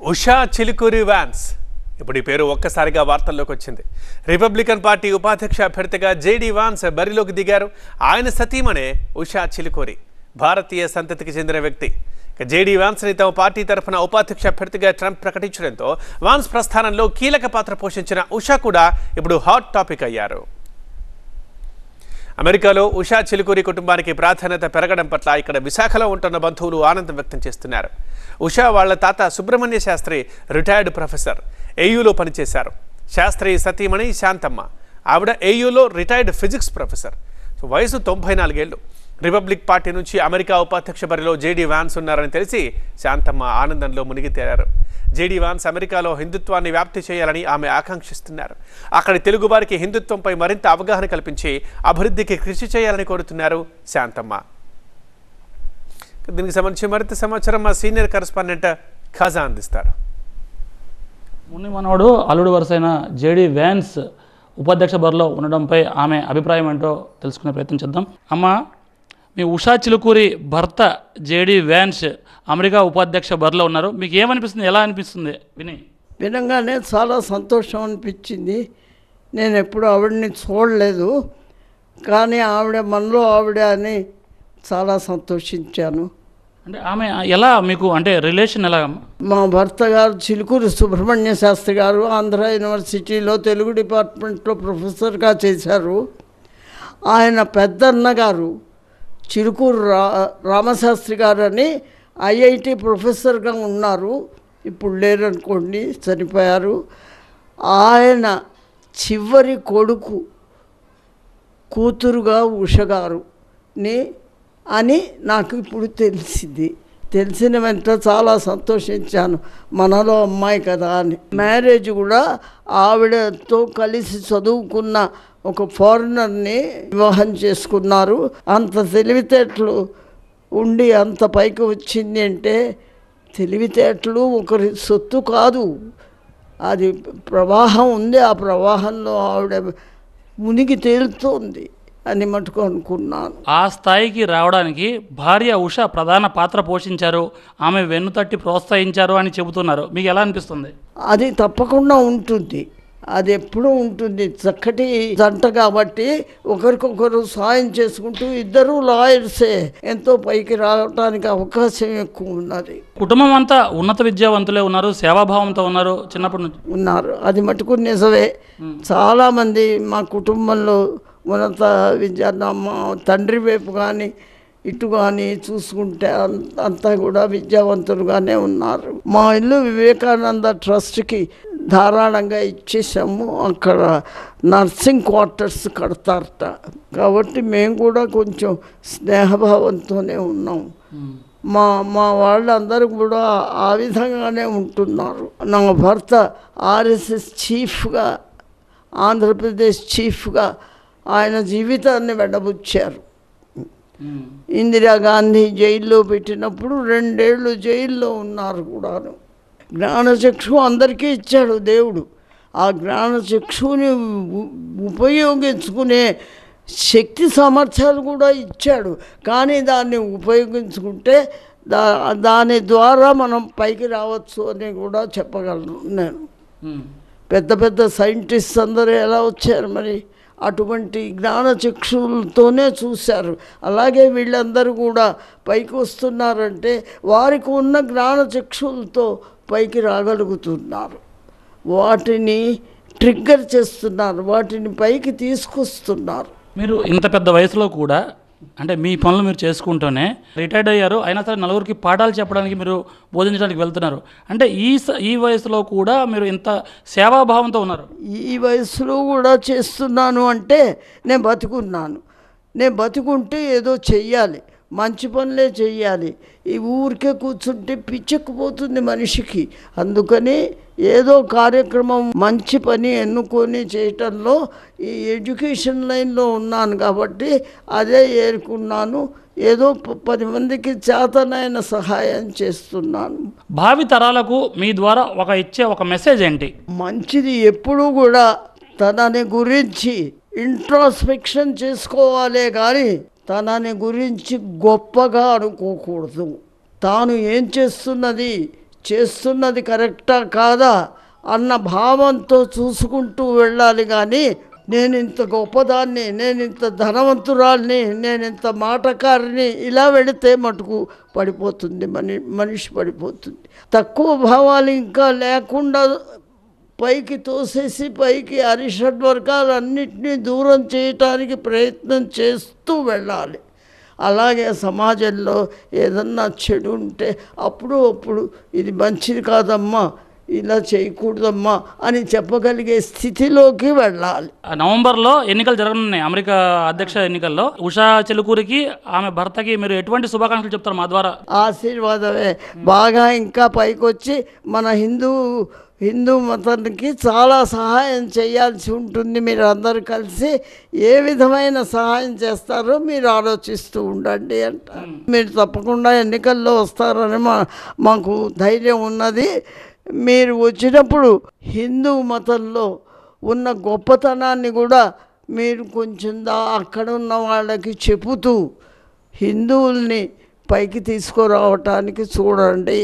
Usha Chilukuri vans ఇప్పుడు ఈ పేరు ఒక్కసారిగా వార్తల్లోకి వచ్చింది. రిపబ్లికన్ పార్టీ ఉపాధ్యక్ష అభ్యర్థిగా జేడీ వాన్స్ బరిలోకి దిగారు. ఆయన సతీమణే ఉషా చిలుకూరి, భారతీయ సంతతికి చెందిన వ్యక్తి. జేడీ వాన్స్ని తమ పార్టీ తరఫున ఉపాధ్యక్ష అభ్యర్థిగా ట్రంప్ ప్రకటించడంతో వాన్స్ ప్రస్థానంలో కీలక పాత్ర పోషించిన ఉషా కూడా ఇప్పుడు హాట్ టాపిక్ అయ్యారు. అమెరికాలో ఉషా చిలుకూరి కుటుంబానికి ప్రాధాన్యత పెరగడం పట్ల ఇక్కడ విశాఖలో ఉంటున్న బంధువులు ఆనందం వ్యక్తం చేస్తున్నారు. ఉషా వాళ్ళ తాత సుబ్రహ్మణ్య శాస్త్రి రిటైర్డ్ ప్రొఫెసర్, ఏయూలో పనిచేశారు. శాస్త్రి సతీమణి శాంతమ్మ, ఆవిడ ఏయూలో రిటైర్డ్ ఫిజిక్స్ ప్రొఫెసర్. వయసు 94 ఏళ్ళు. రిపబ్లిక్ పార్టీ నుంచి అమెరికా ఉపాధ్యక్ష బరిలో జేడీ వాన్స్ ఉన్నారని తెలిసి శాంతమ్మ ఆనందంలో మునిగి తేలారు. జేడీ వాన్స్ అమెరికాలో హిందుత్వాన్ని వ్యాప్తి చేయాలని ఆమె ఆకాంక్షిస్తున్నారు. అక్కడి తెలుగు వారికి హిందుత్వంపై మరింత అవగాహన కల్పించి అభివృద్ధికి కృషి చేయాలని కోరుతున్నారు శాంతమ్మ. దీనికి సంబంధించి మరింత సమాచారం మా సీనియర్ కరెస్పాండెంట్ ఖాజా అందిస్తారు. ముని మనవడు అల్లుడు వరుసైన జేడీ వాన్స్ ఉపాధ్యక్ష బరిలో ఉండడంపై ఆమె అభిప్రాయం ఏంటో తెలుసుకునే ప్రయత్నం చేద్దాం. అమ్మ, మీ ఉషా చిలుకూరి భర్త జేడీ వాన్స్ అమెరికా ఉపాధ్యక్ష బరిలో ఉన్నారు. మీకు ఏమనిపిస్తుంది, ఎలా అనిపిస్తుంది వినగానే చాలా సంతోషం అనిపించింది. నేను ఎప్పుడు ఆవిడని చూడలేదు, కానీ ఆవిడ మనలో ఆవిడ అని చాలా సంతోషించాను. అంటే ఆమె ఎలా మీకు అంటే రిలేషన్ ఎలా? మా భర్త గారు చిలుకూరి సుబ్రహ్మణ్య శాస్త్రి గారు ఆంధ్ర యూనివర్సిటీలో తెలుగు డిపార్ట్మెంట్లో ప్రొఫెసర్గా చేశారు. ఆయన పెద్దన్న గారు చిలుకూరు రామశాస్త్రి గారు అని ఐఐటి ప్రొఫెసర్గా ఉన్నారు. ఇప్పుడు లేరనుకోండి, చనిపోయారు. ఆయన చివరి కొడుకు కూతురుగా ఉషగారుని అని నాకు ఇప్పుడు తెలిసిన వెంటనే చాలా సంతోషించాను. మనలో అమ్మాయి కదా అని. మ్యారేజ్ కూడా ఆవిడతో కలిసి చదువుకున్న ఒక ఫారినర్ని వివాహం చేసుకున్నారు. అంత తెలివితేటలు ఉండి అంత పైకి వచ్చింది అంటే తెలివితేటలు ఒకరి సొత్తు కాదు, అది ప్రవాహం ఉంది. ఆ ప్రవాహంలో ఆవిడ మునిగి తేలుతోంది అని మటుకు అనుకున్నాను. ఆ స్థాయికి రావడానికి భార్య ఉష ప్రధాన పాత్ర పోషించారు, ఆమె వెన్నుతట్టి ప్రోత్సహించారు అని చెబుతున్నారు. మీకు ఎలా అనిపిస్తుంది? అది తప్పకుండా ఉంటుంది, అది ఎప్పుడూ ఉంటుంది. చక్కటి జంట కాబట్టి ఒకరికొకరు సాయం చేసుకుంటూ, ఇద్దరు లాయర్సే, ఎంతో పైకి రావడానికి అవకాశం ఎక్కువ ఉన్నది. కుటుంబం అంతా ఉన్నత విద్యావంతులే ఉన్నారు, సేవాభావంతో ఉన్నారు, చిన్నప్పటి నుంచి ఉన్నారు. అది మటుకు నిజమే. చాలామంది మా కుటుంబంలో ఉన్నత విద్య, మా తండ్రి వైపు కానీ ఇటు కానీ చూసుకుంటే అంతా కూడా విద్యావంతులుగానే ఉన్నారు. మా ఇల్లు వివేకానంద ట్రస్ట్కి ధారాళంగా ఇచ్చేసాము. అక్కడ నర్సింగ్ క్వార్టర్స్ కడతారట, కాబట్టి మేము కూడా కొంచెం స్నేహభావంతోనే ఉన్నాం. మా వాళ్ళందరూ కూడా ఆ విధంగానే ఉంటున్నారు. నా భర్త ఆర్ఎస్ఎస్ చీఫ్గా, ఆంధ్రప్రదేశ్ చీఫ్గా ఆయన జీవితాన్ని వెడబుచ్చారు. ఇందిరాగాంధీ జైల్లో పెట్టినప్పుడు 2 ఏళ్ళు జైల్లో ఉన్నారు కూడాను. జ్ఞానచక్షు అందరికీ ఇచ్చాడు దేవుడు. ఆ జ్ఞానచక్షుని ఉపయోగించుకునే శక్తి సామర్థ్యాలు కూడా ఇచ్చాడు. కానీ దాన్ని ఉపయోగించుకుంటే దాని ద్వారా మనం పైకి రావచ్చు అని కూడా చెప్పగలను నేను. పెద్ద పెద్ద సైంటిస్ట్ అందరూ ఎలా వచ్చారు మరి? అటువంటి జ్ఞానచక్షులతోనే చూశారు. అలాగే వీళ్ళందరూ కూడా పైకి వస్తున్నారంటే వారికి ఉన్న జ్ఞానచక్షులతో పైకి రాగలుగుతున్నారు. వాటిని ట్రిగ్గర్ చేస్తున్నారు, వాటిని పైకి తీసుకొస్తున్నారు. మీరు ఇంత పెద్ద వయసులో కూడా అంటే మీ పనులు మీరు చేసుకుంటూనే రిటైర్డ్ అయ్యారు, అయినా సరే నలుగురికి పాఠాలు చెప్పడానికి మీరు బోధించడానికి వెళ్తున్నారు. అంటే ఈ వయసులో కూడా మీరు ఇంత సేవాభావంతో ఉన్నారు. ఈ వయసులో కూడా చేస్తున్నాను అంటే నేను బతుకున్నాను. నేను బతుకుంటే ఏదో చెయ్యాలి, మంచి పనులే చెయ్యాలి. ఈ ఊరికే కూర్చుంటే పిచ్చెక్కిపోతుంది మనిషికి. అందుకని ఏదో కార్యక్రమం, మంచి పని ఎన్నుకొని చేయటంలో ఈ ఎడ్యుకేషన్ లైన్లో ఉన్నాను కాబట్టి అదే ఏరుకున్నాను. ఏదో 10 మందికి చేతనైన సహాయం చేస్తున్నాను. భావి తరాలకు మీ ద్వారా ఇచ్చే ఒక మెసేజ్ ఏంటి? మంచిది ఎప్పుడూ కూడా తనని గురించి ఇంట్రాస్పెక్షన్ చేసుకోవాలే కానీ తనని గురించి గొప్పగా అనుకోకూడదు. తాను ఏం చేస్తున్నది చేస్తున్నది కరెక్టా కాదా అన్న భావంతో చూసుకుంటూ వెళ్ళాలి. కానీ నేను ఇంత గొప్పదాన్ని, నేను ఇంత ధనవంతురాల్ని, నేను ఇంత మాటకారిని, ఇలా వెళితే మటుకు పడిపోతుంది, మనిషి పడిపోతుంది. తక్కువ భావాలు ఇంకా లేకుండా పైకి తోసేసి పైకి అరిషడ్ వర్గాలన్నింటినీ దూరం చేయటానికి ప్రయత్నం చేస్తూ వెళ్ళాలి. అలాగే సమాజంలో ఏదన్నా చెడు ఉంటే అప్పుడు ఇది మంచిది కాదమ్మా, ఇలా చేయకూడదమ్మా అని చెప్పగలిగే స్థితిలోకి వెళ్ళాలి. నవంబర్లో ఎన్నికలు జరగనున్నాయి, అమెరికా అధ్యక్ష ఎన్నికల్లో. ఉషా చెలుకూరికి ఆమె భర్తకి మీరు ఎటువంటి శుభాకాంక్షలు చెప్తారు మా ద్వారా? ఆశీర్వాదమే. బాగా ఇంకా పైకొచ్చి మన హిందూ మతానికి చాలా సహాయం చేయాల్సి ఉంటుంది. మీరు అందరూ కలిసి ఏ విధమైన సహాయం చేస్తారో మీరు ఆలోచిస్తూ ఉండండి అంట. మీరు తప్పకుండా ఎన్నికల్లో వస్తారని మాకు ధైర్యం ఉన్నది. మీరు వచ్చినప్పుడు హిందూ మతంలో ఉన్న గొప్పతనాన్ని కూడా మీరు కొంచెం అక్కడ ఉన్న వాళ్ళకి చెబుతూ హిందువుల్ని పైకి తీసుకురావటానికి చూడండి.